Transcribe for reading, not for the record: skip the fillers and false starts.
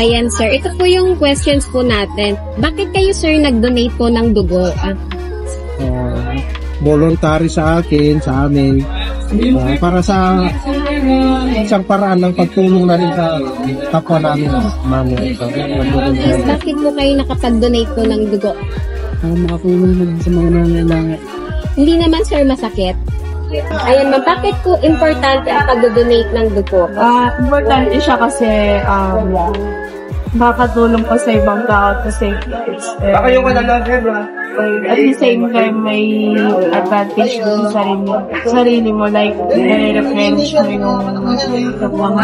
Ayan sir, ito po yung questions po natin. Bakit kayo sir nag-donate po ng dugo? Voluntary sa akin, sa amin, para sa isang paraan ng pagtulong na rin sa kapwa namin. Bakit po kayo nakapag-donate po ng dugo? Makatulong naman sa mga nangailangan. Hindi naman sir masakit. Ayan ma'am, bakit po importante ang pag-donate ng dugo? Importante siya kasi makakatulong pa sa ibang tao to save lives. Baka yung At the same time, may advantage din sa sarili mo, like, nare-replenish mo yung mga